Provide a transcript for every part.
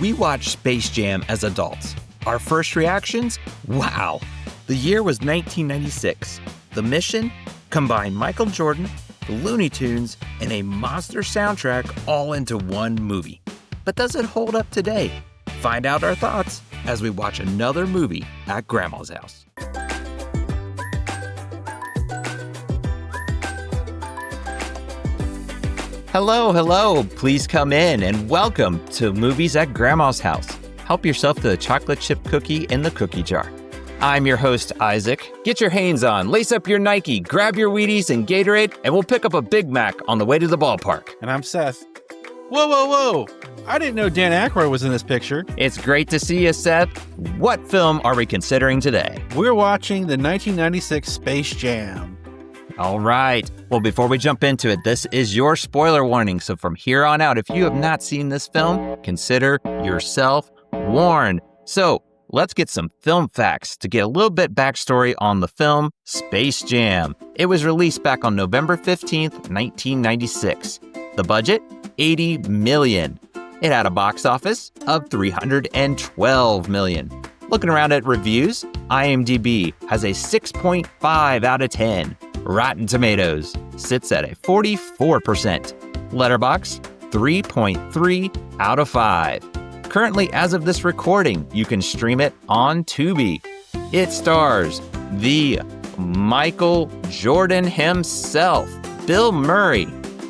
We watched Space Jam as adults. Our first reactions? Wow. The year was 1996. The mission? Combine Michael Jordan, the Looney Tunes, and a monster soundtrack all into one movie. But does it hold up today? Find out our thoughts as we watch another movie at Grandma's house. Hello. Please come in and welcome to Movies at Grandma's House. Help yourself to the chocolate chip cookie in the cookie jar. I'm your host, Isaac. Get your Hanes on, lace up your Nike, grab your Wheaties and Gatorade, and we'll pick up a Big Mac on the way to the ballpark. And I'm Seth. Whoa. I didn't know Dan Aykroyd was in this picture. It's great to see you, Seth. What film are we considering today? We're watching the 1996 Space Jam. All right. Well, before we jump into it, this is your spoiler warning. So from here on out, if you have not seen this film, consider yourself warned. So let's get some film facts to get a little bit backstory on the film Space Jam. It was released back on November 15th, 1996. The budget, $80 million. It had a box office of $312 million. Looking around at reviews, IMDb has a 6.5 out of 10. Rotten Tomatoes sits at a 44%. Letterboxd, 3.3 out of 5. Currently, as of this recording, you can stream it on Tubi. It stars the Michael Jordan himself, Bill Murray,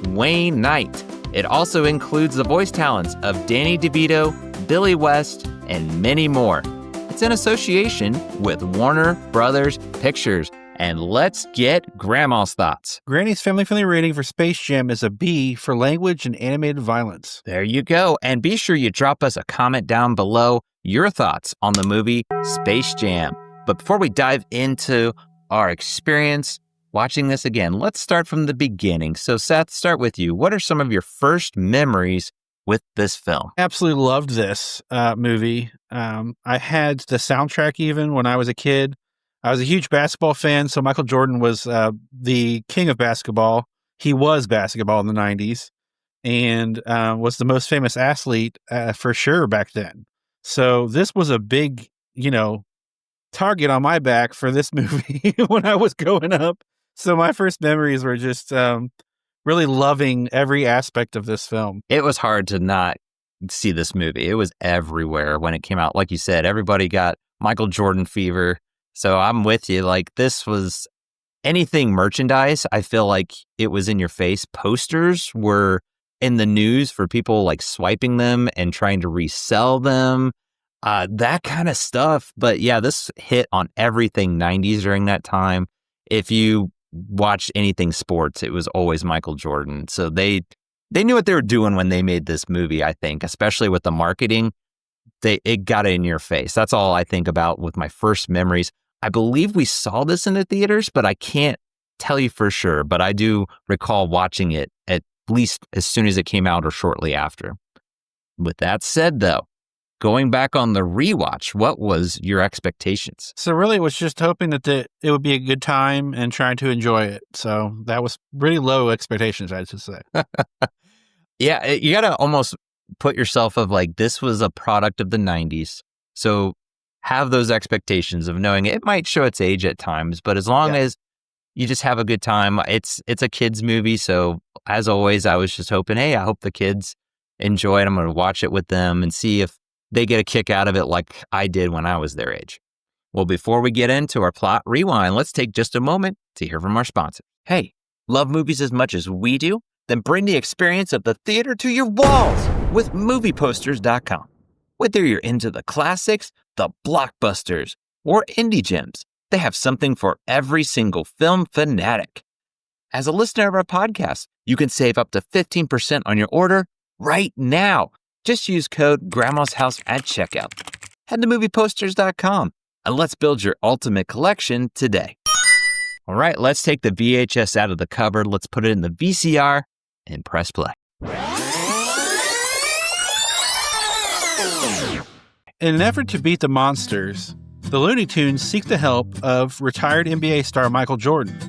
Wayne Knight. It also includes the voice talents of Danny DeVito, Billy West, and many more. It's in association with Warner Brothers Pictures. And let's get Grandma's thoughts. Granny's family-friendly rating for Space Jam is a B for language and animated violence. There you go. And be sure you drop us a comment down below your thoughts on the movie Space Jam. But before we dive into our experience watching this again, let's start from the beginning. So Seth, start with you. What are some of your first memories with this film? Absolutely loved this movie. I had the soundtrack even when I was a kid. I was a huge basketball fan, so Michael Jordan was the king of basketball. He was basketball in the 90s and was the most famous athlete for sure back then. So this was a big, target on my back for this movie when I was growing up. So my first memories were just really loving every aspect of this film. It was hard to not see this movie. It was everywhere when it came out. Like you said, everybody got Michael Jordan fever. So I'm with you. Like, this was anything merchandise. I feel like it was in your face. Posters were in the news for people like swiping them and trying to resell them, that kind of stuff. But yeah, this hit on everything 90s during that time. If you watched anything sports, it was always Michael Jordan. So they knew what they were doing when they made this movie, I think, especially with the marketing. It got it in your face. That's all I think about with my first memories. I believe we saw this in the theaters, but I can't tell you for sure. But I do recall watching it at least as soon as it came out or shortly after. With that said, though, going back on the rewatch, what was your expectations? So really, it was just hoping that it would be a good time and trying to enjoy it. So that was really low expectations, I should say. Yeah, you got to almost put yourself of like, this was a product of the 90s. So have those expectations of knowing it might show its age at times, but as long as you just have a good time, it's a kid's movie. So as always, I was just hoping, hey, I hope the kids enjoy it. I'm going to watch it with them and see if they get a kick out of it like I did when I was their age. Well, before we get into our plot rewind, let's take just a moment to hear from our sponsor. Hey, love movies as much as we do? Then bring the experience of the theater to your walls with movieposters.com. Whether you're into the classics, the blockbusters, or indie gems, they have something for every single film fanatic. As a listener of our podcast, you can save up to 15% on your order right now. Just use code Grandma's House at checkout. Head to movieposters.com and let's build your ultimate collection today. All right, let's take the VHS out of the cupboard. Let's put it in the VCR and press play. In an effort to beat the monsters, the Looney Tunes seek the help of retired NBA star Michael Jordan.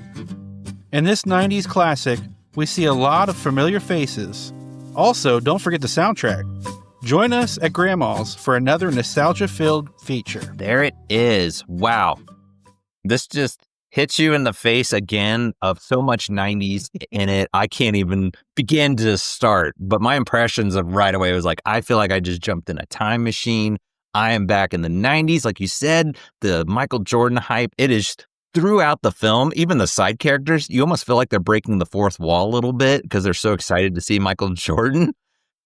In this 90s classic, we see a lot of familiar faces. Also, don't forget the soundtrack. Join us at Grandma's for another nostalgia-filled feature. There it is. Wow. This just hits you in the face again of so much 90s in it. I can't even begin to start. But my impressions of right away was like, I feel like I just jumped in a time machine. I am back in the 90s. Like you said, the Michael Jordan hype, it is throughout the film. Even the side characters, you almost feel like they're breaking the fourth wall a little bit because they're so excited to see Michael Jordan.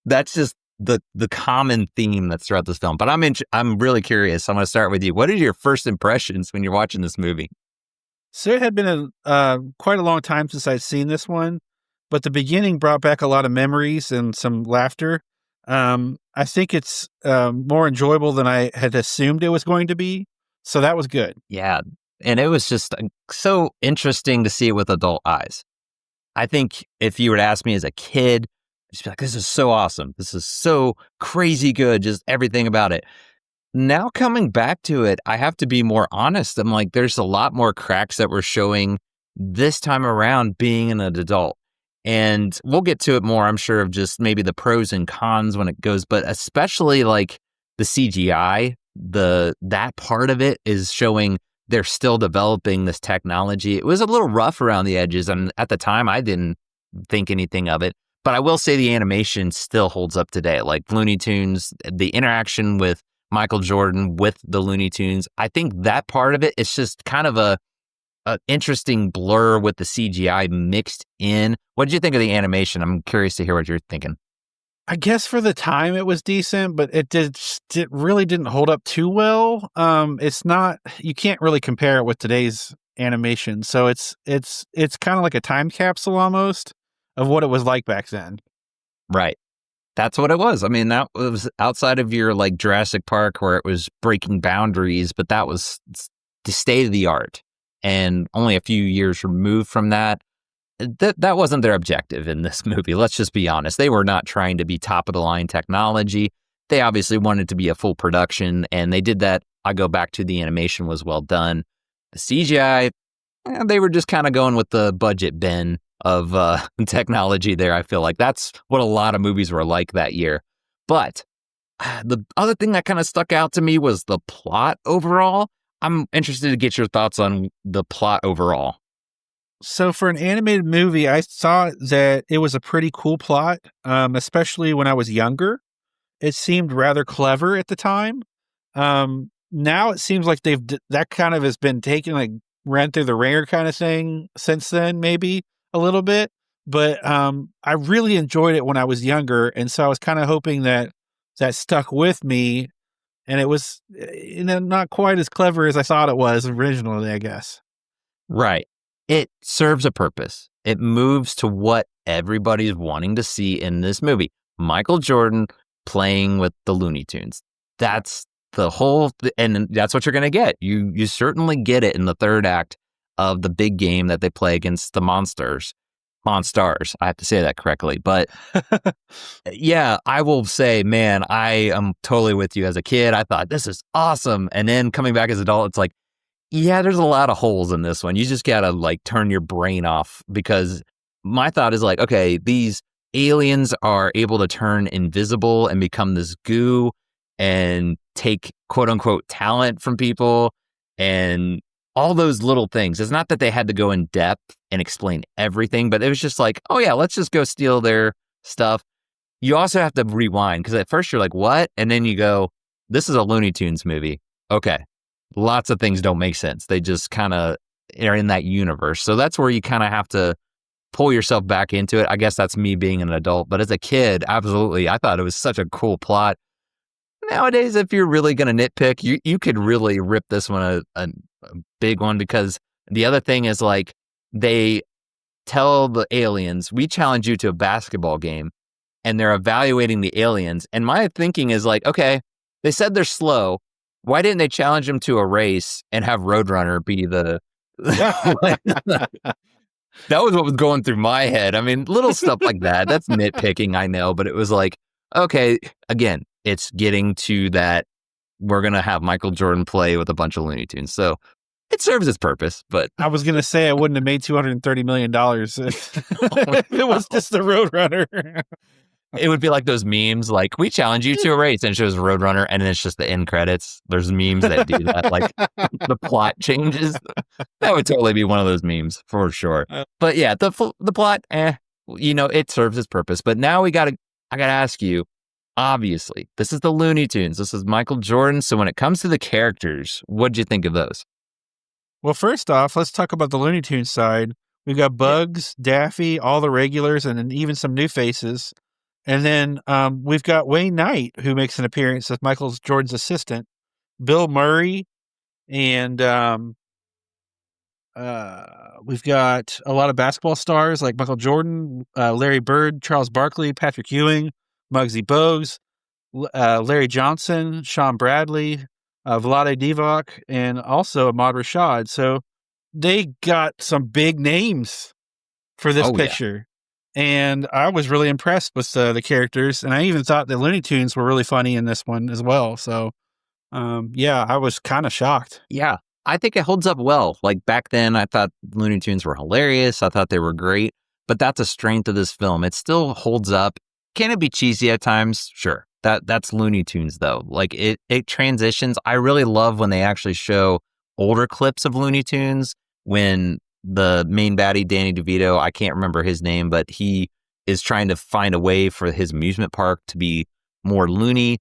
That's just the common theme that's throughout this film. But I'm really curious. I'm going to start with you. What are your first impressions when you're watching this movie? So it had been quite a long time since I'd seen this one, but the beginning brought back a lot of memories and some laughter. I think it's more enjoyable than I had assumed it was going to be. So that was good. Yeah. And it was just so interesting to see it with adult eyes. I think if you were to ask me as a kid, I'd just be like, this is so awesome. This is so crazy good. Just everything about it. Now coming back to it, I have to be more honest. I'm like, there's a lot more cracks that we're showing this time around being an adult. And we'll get to it more, I'm sure, of just maybe the pros and cons when it goes, but especially like the CGI, that part of it is showing they're still developing this technology. It was a little rough around the edges, and at the time I didn't think anything of it. But I will say the animation still holds up today. Like Looney Tunes, the interaction with Michael Jordan with the Looney Tunes, I think that part of it is just kind of a interesting blur with the CGI mixed in. What did you think of the animation? I'm curious to hear what you're thinking. I guess for the time it was decent, but it really didn't hold up too well. It's not, you can't really compare it with today's animation. So it's kind of like a time capsule almost of what it was like back then. Right. That's what it was. I mean, that was outside of your like Jurassic Park where it was breaking boundaries, but that was the state of the art. And only a few years removed from that, that wasn't their objective in this movie. Let's just be honest. They were not trying to be top of the line technology. They obviously wanted to be a full production, and they did that. I go back to the animation was well done. The CGI, they were just kind of going with the budget bin of technology there. I feel like that's what a lot of movies were like that year. But the other thing that kind of stuck out to me was the plot overall. I'm interested to get your thoughts on the plot overall. So for an animated movie, I thought that it was a pretty cool plot, especially when I was younger. It seemed rather clever at the time. Now it seems like that kind of has been taken, like ran through the ringer kind of thing since then, maybe a little bit. But I really enjoyed it when I was younger, and so I was kind of hoping that stuck with me. And it was, not quite as clever as I thought it was originally, I guess. Right. It serves a purpose. It moves to what everybody's wanting to see in this movie. Michael Jordan playing with the Looney Tunes. That's the whole, and that's what you're going to get. You certainly get it in the third act of the big game that they play against the Monstars. I have to say that correctly. But yeah, I will say, man, I am totally with you. As a kid, I thought this is awesome. And then coming back as an adult, it's like, yeah, there's a lot of holes in this one. You just got to like turn your brain off, because my thought is like, okay, these aliens are able to turn invisible and become this goo and take quote unquote talent from people and all those little things. It's not that they had to go in depth and explain everything, but it was just like, oh yeah, let's just go steal their stuff. You also have to rewind, because at first you're like, what? And then you go, this is a Looney Tunes movie. Okay. Lots of things don't make sense. They just kind of are in that universe. So that's where you kind of have to pull yourself back into it. I guess that's me being an adult. But as a kid, absolutely, I thought it was such a cool plot. Nowadays, if you're really going to nitpick, you could really rip this one a big one, because the other thing is like they tell the aliens, we challenge you to a basketball game, and they're evaluating the aliens. And my thinking is like, okay, they said they're slow. Why didn't they challenge them to a race and have Roadrunner be the... That was what was going through my head. I mean, little stuff like that. That's nitpicking, I know. But it was like, okay, again, it's getting to that we're going to have Michael Jordan play with a bunch of Looney Tunes. So it serves its purpose. But I was going to say I wouldn't have made $230 million if it was just the Roadrunner. It would be like those memes, like, we challenge you to a race, and it shows Roadrunner, and then it's just the end credits. There's memes that do that, like the plot changes. That would totally be one of those memes for sure. But yeah, the plot, it serves its purpose. But now I gotta ask you, obviously, this is the Looney Tunes. This is Michael Jordan. So when it comes to the characters, what'd you think of those? Well, first off, let's talk about the Looney Tunes side. We've got Bugs, Daffy, all the regulars, and then even some new faces. And then we've got Wayne Knight, who makes an appearance as Michael Jordan's assistant, Bill Murray, and we've got a lot of basketball stars like Michael Jordan, Larry Bird, Charles Barkley, Patrick Ewing, Muggsy Bogues, Larry Johnson, Sean Bradley, Vlade Divac, and also Ahmad Rashad. So they got some big names for this picture. Yeah. And I was really impressed with the characters. And I even thought the Looney Tunes were really funny in this one as well. So, I was kind of shocked. Yeah, I think it holds up well. Like back then, I thought Looney Tunes were hilarious. I thought they were great. But that's a strength of this film. It still holds up. Can it be cheesy at times? Sure. That's Looney Tunes, though. Like it transitions. I really love when they actually show older clips of Looney Tunes when the main baddie, Danny DeVito, I can't remember his name, but he is trying to find a way for his amusement park to be more loony.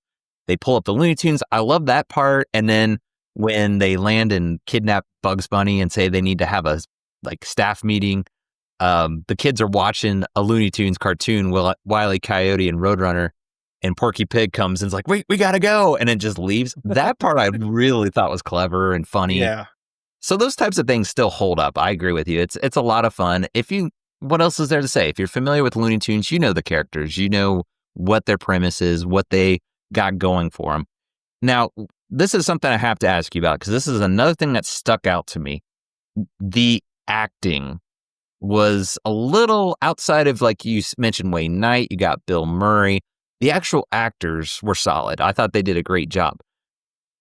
They pull up the Looney Tunes. I love that part. And then when they land and kidnap Bugs Bunny and say they need to have a staff meeting, the kids are watching a Looney Tunes cartoon, Wile E. Coyote and Roadrunner, and Porky Pig comes and is like, wait, we gotta go, and then just leaves. That part I really thought was clever and funny. Yeah. So those types of things still hold up. I agree with you. It's a lot of fun. What else is there to say? If you're familiar with Looney Tunes, you know the characters, you know what their premise is, what they got going for them. Now, this is something I have to ask you about because this is another thing that stuck out to me. The acting was a little outside of, like you mentioned, Wayne Knight, you got Bill Murray. The actual actors were solid. I thought they did a great job.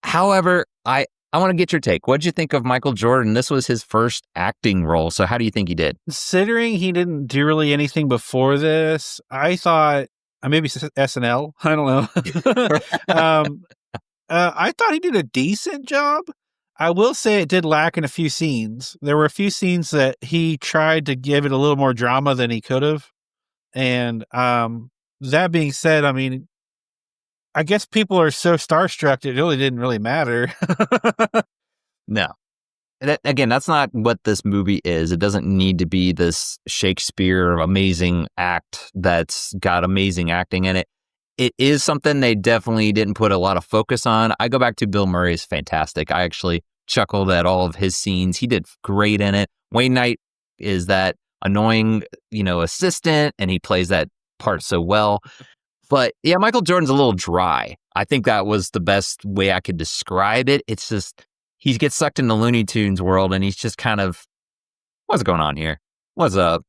However, I want to get your take. What did you think of Michael Jordan? This was his first acting role. So how do you think he did? Considering he didn't do really anything before this, I thought maybe SNL. I don't know. I thought he did a decent job. I will say it did lack in a few scenes. There were a few scenes that he tried to give it a little more drama than he could have. And that being said, I mean, I guess people are so starstruck, it really didn't really matter. No. Again, that's not what this movie is. It doesn't need to be this Shakespeare amazing act that's got amazing acting in it. It is something they definitely didn't put a lot of focus on. I go back to Bill Murray is fantastic. I actually chuckled at all of his scenes. He did great in it. Wayne Knight is that annoying, assistant, and he plays that part so well. But yeah, Michael Jordan's a little dry. I think that was the best way I could describe it. It's just, he gets sucked in the Looney Tunes world and he's just kind of, what's going on here? What's up?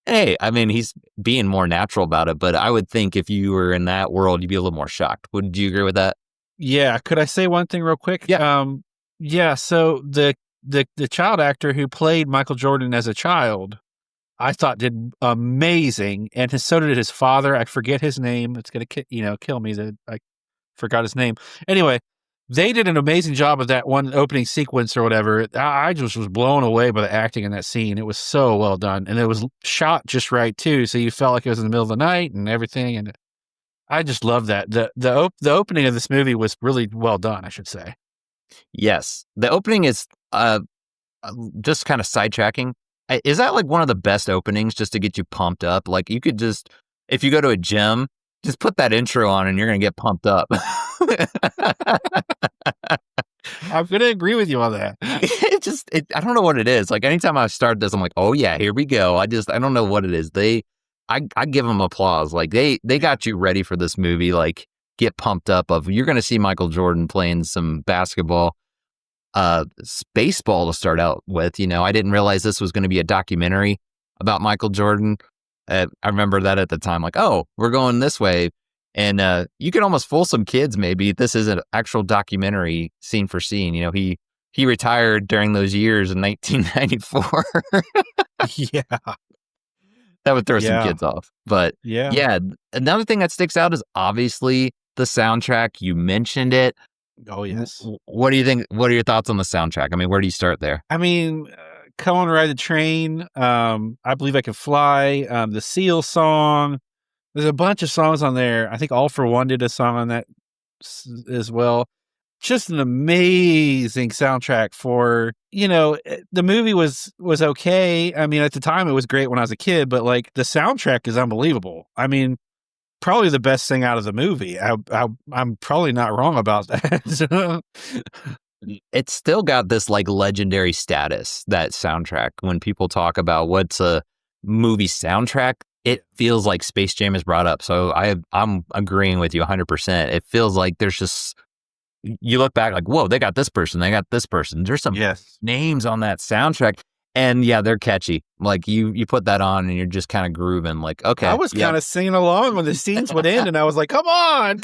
Hey, I mean, he's being more natural about it, but I would think if you were in that world, you'd be a little more shocked. Would you agree with that? Yeah. Could I say one thing real quick? Yeah. So the child actor who played Michael Jordan as a child, I thought did amazing, and so did his father. I forget his name. It's gonna kill me that I forgot his name. Anyway, they did an amazing job of that one opening sequence or whatever. I just was blown away by the acting in that scene. It was so well done, and it was shot just right too. So you felt like it was in the middle of the night and everything. And I just love that. The opening of this movie was really well done, I should say. Yes, the opening is just kind of sidetracking. Is that like one of the best openings just to get you pumped up? Like you could just, if you go to a gym, just put that intro on and you're going to get pumped up. I'm going to agree with you on that. I don't know what it is. Like anytime I start this, I'm like, oh yeah, here we go. I don't know what it is. I give them applause. Like they got you ready for this movie. Like get pumped up you're going to see Michael Jordan playing some basketball. Baseball to start out with. I didn't realize this was going to be a documentary about Michael Jordan. I remember that at the time, like, oh, we're going this way. And you can almost fool some kids maybe. This is an actual documentary scene for scene. He retired during those years in 1994. Yeah. That would throw some Yeah. kids off. But Yeah. yeah, another thing that sticks out is obviously the soundtrack. You mentioned it. Oh, yes. What do you think? What are your thoughts on the soundtrack? I mean, where do you start there? I mean, Come on, Ride the Train. I Believe I Can Fly. The Seal song. There's a bunch of songs on there. I think All for One did a song on that as well. Just an amazing soundtrack for, the movie was okay. I mean, at the time it was great when I was a kid, but like the soundtrack is unbelievable. I mean, probably the best thing out of the movie. I'm probably not wrong about that. It's still got this like legendary status, that soundtrack. When people talk about what's a movie soundtrack, it feels like Space Jam is brought up. So I'm agreeing with you 100%. It feels like there's just, you look back like, whoa, they got this person, they got this person. There's some names on that soundtrack. And yeah, they're catchy. Like you put that on and you're just kind of grooving. Like, okay. I was kind of singing along when the scenes would end, and I was like, come on.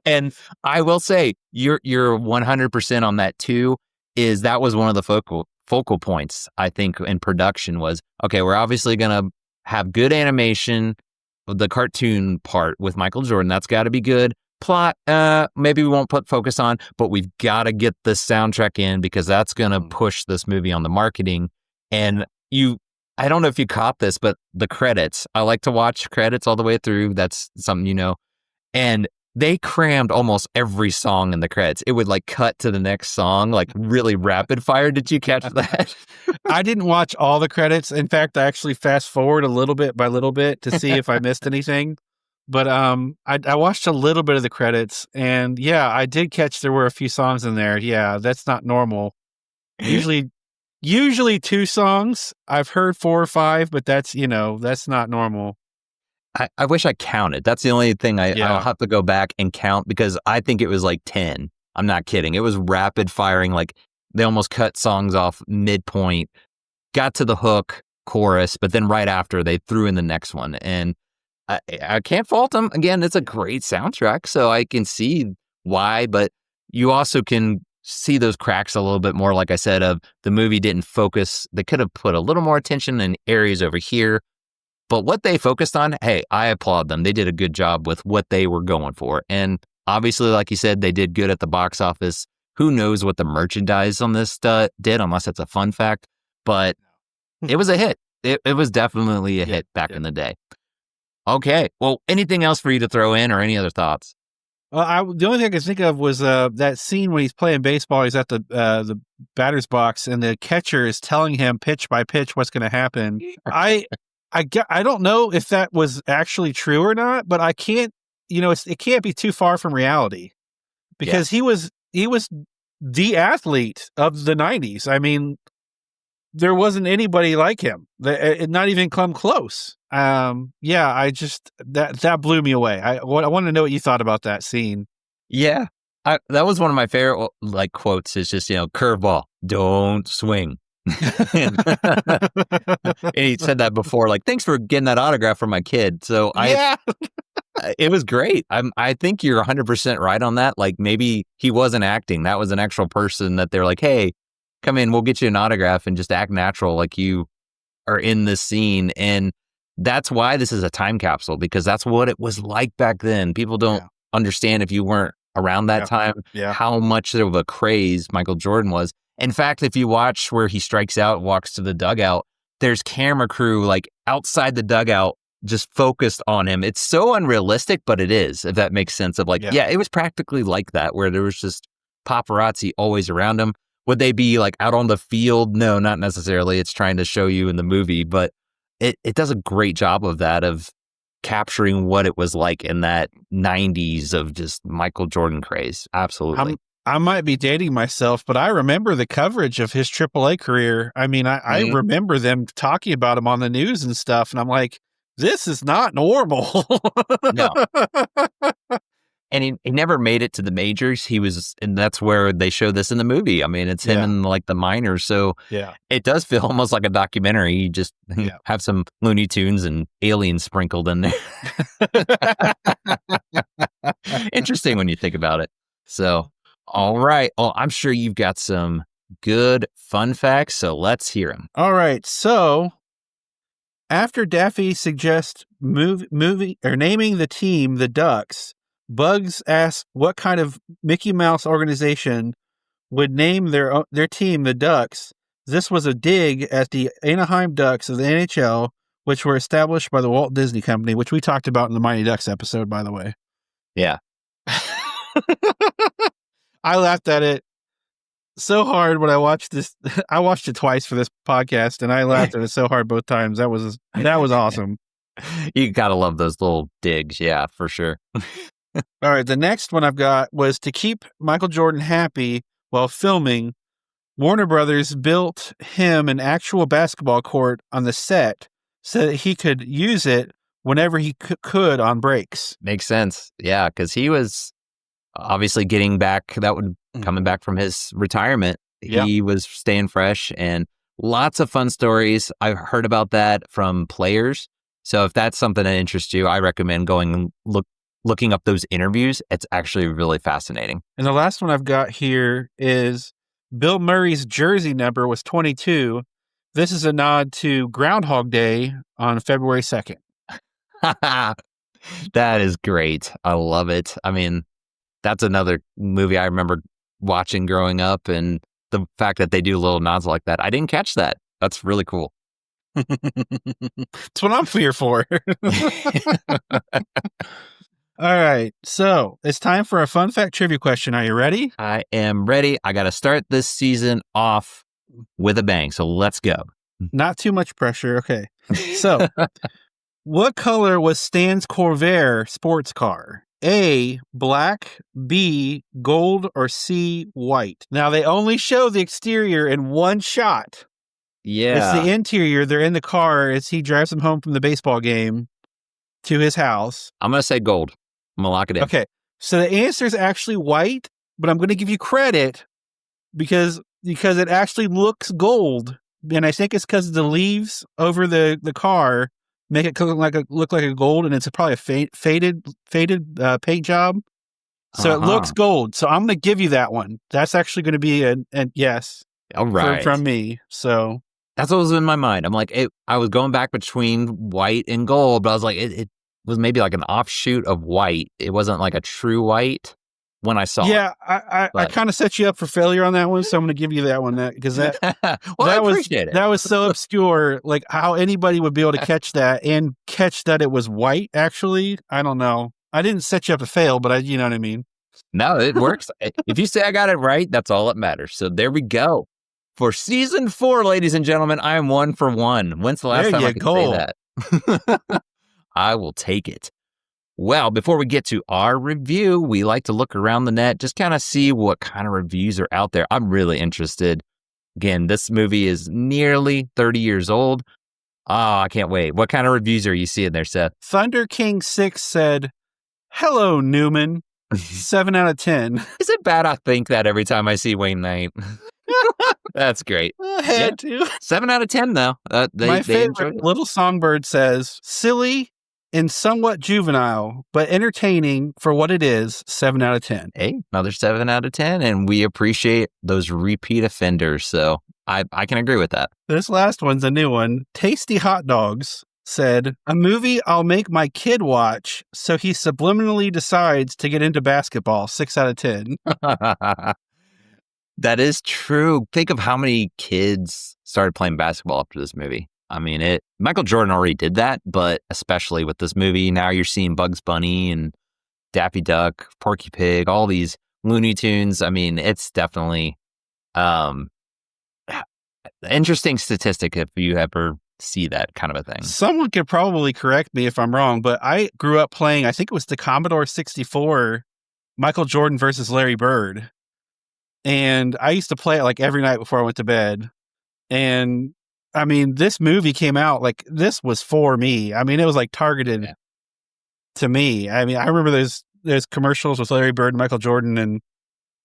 And I will say, you're 100% on that too. That was one of the focal points, I think, in production was, okay, we're obviously going to have good animation, the cartoon part with Michael Jordan. That's got to be good. Plot, maybe we won't put focus on, but we've got to get the soundtrack in because that's going to push this movie on the marketing. And I don't know if you caught this, but the credits, I like to watch credits all the way through. That's something, and they crammed almost every song in the credits. It would like cut to the next song, like really rapid fire. Did you catch that? I didn't watch all the credits. In fact, I actually fast forward a little bit by little bit to see if I missed anything. But I watched a little bit of the credits, and yeah, I did catch there were a few songs in there. Yeah, that's not normal. Usually 2 songs. I've heard 4 or 5, but that's not normal. I wish I counted. That's the only thing I'll have to go back and count because I think it was like 10. I'm not kidding. It was rapid firing. Like they almost cut songs off midpoint, got to the hook chorus, but then right after they threw in the next one. And I can't fault them. Again, it's a great soundtrack, so I can see why, but you also can see those cracks a little bit more, like I said, of the movie didn't focus. They could have put a little more attention in areas over here, but what they focused on, hey, I applaud them. They did a good job with what they were going for. And obviously, like you said, they did good at the box office. Who knows what the merchandise on this did, unless it's a fun fact, but it was a hit. It was definitely a hit back in the day. Okay. Well, anything else for you to throw in or any other thoughts? The only thing I could think of was that scene when he's playing baseball. He's at the batter's box, and the catcher is telling him pitch by pitch what's going to happen. I don't know if that was actually true or not, but I can't. It can't be too far from reality because he was the athlete of the 90s. I mean, there wasn't anybody like him. Not even come close. I just that blew me away. I want to know what you thought about that scene. Yeah, that was one of my favorite like quotes. Is just curveball, don't swing. And he said that before. Like, thanks for getting that autograph for my kid. So it was great. I think you're 100% right on that. Like maybe he wasn't acting. That was an actual person that they're like, hey, come in, we'll get you an autograph and just act natural like you are in this scene. And that's why this is a time capsule, because that's what it was like back then. People don't understand, if you weren't around that time, how much of a craze Michael Jordan was. In fact, if you watch where he strikes out, walks to the dugout, there's camera crew like outside the dugout just focused on him. It's so unrealistic, but it is, if that makes sense of like, it was practically like that, where there was just paparazzi always around him. Would they be like out on the field? No, not necessarily. It's trying to show you in the movie, but it does a great job of that, of capturing what it was like in that 90s of just Michael Jordan craze. Absolutely. I might be dating myself, but I remember the coverage of his AAA career. I mean, I remember them talking about him on the news and stuff, and I'm like, this is not normal. No. And he never made it to the majors. And that's where they show this in the movie. I mean, it's him in like the minors. So it does feel almost like a documentary. You just have some Looney Tunes and aliens sprinkled in there. Interesting when you think about it. So, all right. Well, I'm sure you've got some good fun facts, so let's hear them. All right. So after Daffy suggests naming the team the Ducks, Bugs asks what kind of Mickey Mouse organization would name their team the Ducks. This was a dig at the Anaheim Ducks of the NHL, which were established by the Walt Disney Company, which we talked about in the Mighty Ducks episode, by the way. Yeah. I laughed at it so hard when I watched this. I watched it twice for this podcast, and I laughed at it so hard both times. That was awesome. You gotta love those little digs. Yeah, for sure. All right. The next one I've got was to keep Michael Jordan happy while filming. Warner Brothers built him an actual basketball court on the set so that he could use it whenever he could on breaks. Makes sense. Yeah, because he was obviously getting back, coming back from his retirement. Yep. He was staying fresh, and lots of fun stories. I've heard about that from players. So if that's something that interests you, I recommend going and looking up those interviews. It's actually really fascinating. And the last one I've got here is Bill Murray's jersey number was 22. This is a nod to Groundhog Day on February 2nd. That is great. I love it. I mean, that's another movie I remember watching growing up, and the fact that they do little nods like that. I didn't catch that. That's really cool. That's what I'm here for. All right. So it's time for a fun fact trivia question. Are you ready? I am ready. I got to start this season off with a bang. So let's go. Not too much pressure. Okay. So what color was Stan's Corvair sports car? A, black, B, gold, or C, white? Now, they only show the exterior in one shot. Yeah. It's the interior. They're in the car as he drives them home from the baseball game to his house. I'm going to say gold. I'm going to lock it in. Okay. So the answer is actually white, but I'm going to give you credit because it actually looks gold. And I think it's because the leaves over the car make it look like a gold, and it's probably a faded paint job. So it looks gold. So I'm going to give you that one. That's actually going to be a yes. All right. From me. So that's what was in my mind. I'm like, I was going back between white and gold, but I was like, it was maybe like an offshoot of white. It wasn't like a true white when I saw it. Yeah, I kind of set you up for failure on that one, so I'm going to give you that one because that well, I appreciate it. That was so obscure, like how anybody would be able to catch that and catch that it was white. Actually, I don't know. I didn't set you up to fail, but you know what I mean. No, it works. If you say I got it right, that's all that matters. So there we go. For season 4, ladies and gentlemen, I am 1 for 1. When's the last time I could say that? I will take it. Well, before we get to our review, we like to look around the net, just kind of see what kind of reviews are out there. I'm really interested. Again, this movie is nearly 30 years old. Oh, I can't wait. What kind of reviews are you seeing there, Seth? Thunder King 6 said, "Hello, Newman." 7 out of 10. Is it bad I think that every time I see Wayne Knight? That's great. I had to. 7 out of 10, though. My favorite Little Songbird says, "Silly and somewhat juvenile, but entertaining for what it is." 7 out of 10. Hey, another 7 out of 10, and we appreciate those repeat offenders. So I can agree with that. This last one's a new one. Tasty Hot Dogs said, "A movie I'll make my kid watch so he subliminally decides to get into basketball." 6 out of 10. That is true. Think of how many kids started playing basketball after this movie. I mean, Michael Jordan already did that, but especially with this movie, now you're seeing Bugs Bunny and Daffy Duck, Porky Pig, all these Looney Tunes. I mean, it's definitely interesting statistic if you ever see that kind of a thing. Someone could probably correct me if I'm wrong, but I grew up playing, I think it was the Commodore 64, Michael Jordan versus Larry Bird. And I used to play it like every night before I went to bed. And I mean, this movie came out like this was for me. I mean, it was like targeted to me. I mean, I remember there's commercials with Larry Bird and Michael Jordan and,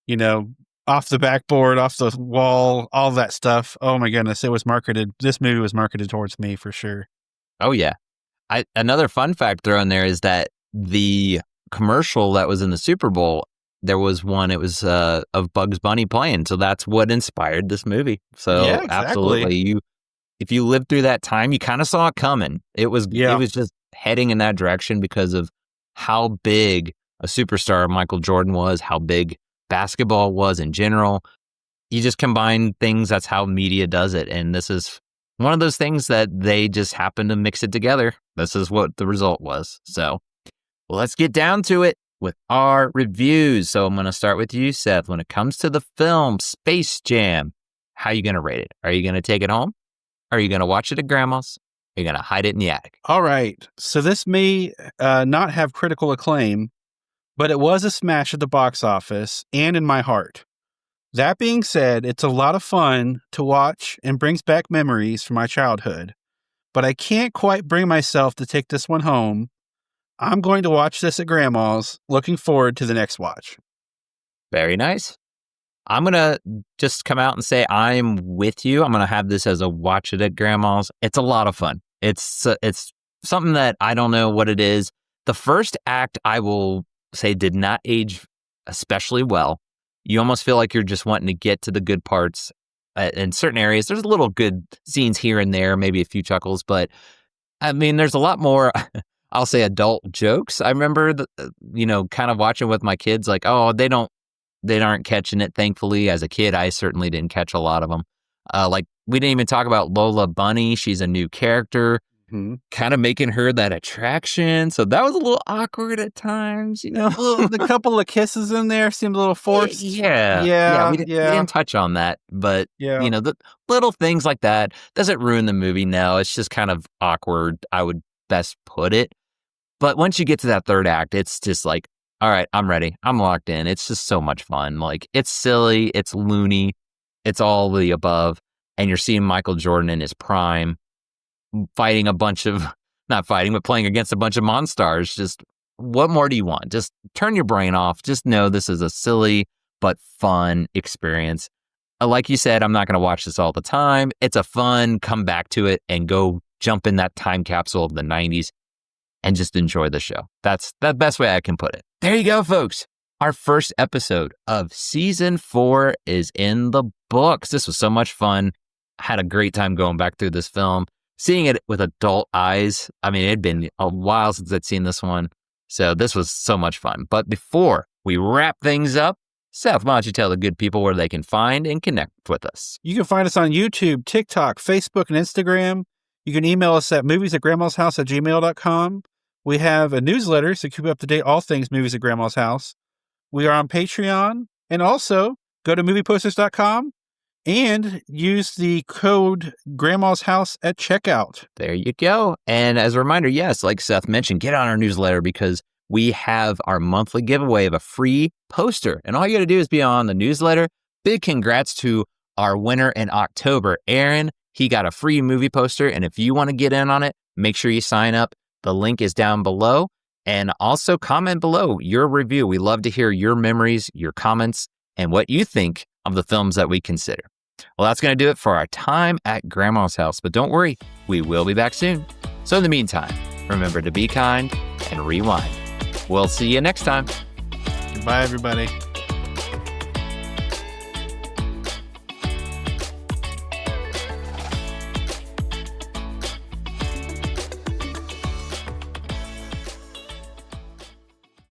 you know, off the backboard, off the wall, all that stuff. Oh my goodness. It was marketed. This movie was marketed towards me for sure. Oh yeah. Another fun fact thrown there is that the commercial that was in the Super Bowl there was one, it was of Bugs Bunny playing. So that's what inspired this movie. So Yeah, exactly. absolutely, if you lived through that time, you kind of saw it coming. It was just heading in that direction because of how big a superstar Michael Jordan was, how big basketball was in general. You just combine things. That's how media does it. And this is one of those things that they just happen to mix it together. This is what the result was. So let's get down to it with our reviews. So I'm going to start with you, Seth. When it comes to the film Space Jam, how are you going to rate it? Are you going to take it home? Are you going to watch it at grandma's? Are you going to hide it in the attic? All right. So this may not have critical acclaim, but it was a smash at the box office and in my heart. That being said, it's a lot of fun to watch and brings back memories from my childhood, but I can't quite bring myself to take this one home. I'm going to watch this at grandma's, looking forward to the next watch. Very nice. I'm going to just come out and say I'm with you. I'm going to have this as a watch it at grandma's. It's a lot of fun. It's something that I don't know what it is. The first act, I will say, did not age especially well. You almost feel like you're just wanting to get to the good parts in certain areas. There's little good scenes here and there, maybe a few chuckles, but I mean, there's a lot more, I'll say, adult jokes. I remember, kind of watching with my kids, like, oh, they aren't catching it. Thankfully, as a kid, I certainly didn't catch a lot of them. Like, we didn't even talk about Lola Bunny. She's a new character. Kind of making her that attraction. So that was a little awkward at times, The couple of kisses in there seemed a little forced. Yeah. We didn't touch on that. But, the little things like that, does it ruin the movie? No, it's just kind of awkward, I would best put it. But once you get to that third act, it's just like, all right, I'm ready. I'm locked in. It's just so much fun. Like, it's silly. It's loony. It's all the above. And you're seeing Michael Jordan in his prime, fighting playing against a bunch of monsters. Just what more do you want? Just turn your brain off. Just know this is a silly but fun experience. Like you said, I'm not going to watch this all the time. It's a fun, come back to it and go jump in that time capsule of the 90s and just enjoy the show. That's the best way I can put it. There you go, folks. Our first episode of season 4 is in the books. This was so much fun. I had a great time going back through this film, seeing it with adult eyes. I mean, it had been a while since I'd seen this one. So this was so much fun. But before we wrap things up, Seth, why don't you tell the good people where they can find and connect with us? You can find us on YouTube, TikTok, Facebook, and Instagram. You can email us at movies@grandmashouse@gmail.com. We have a newsletter, so keep up to date all things Movies at Grandma's House. We are on Patreon, and also go to movieposters.com and use the code Grandma's House at checkout. There you go. And as a reminder, yes, like Seth mentioned, get on our newsletter because we have our monthly giveaway of a free poster. And all you got to do is be on the newsletter. Big congrats to our winner in October, Aaron. He got a free movie poster. And if you want to get in on it, make sure you sign up. The link is down below. And also comment below your review. We love to hear your memories, your comments, and what you think of the films that we consider. Well, that's going to do it for our time at Grandma's House. But don't worry, we will be back soon. So in the meantime, remember to be kind and rewind. We'll see you next time. Goodbye, everybody.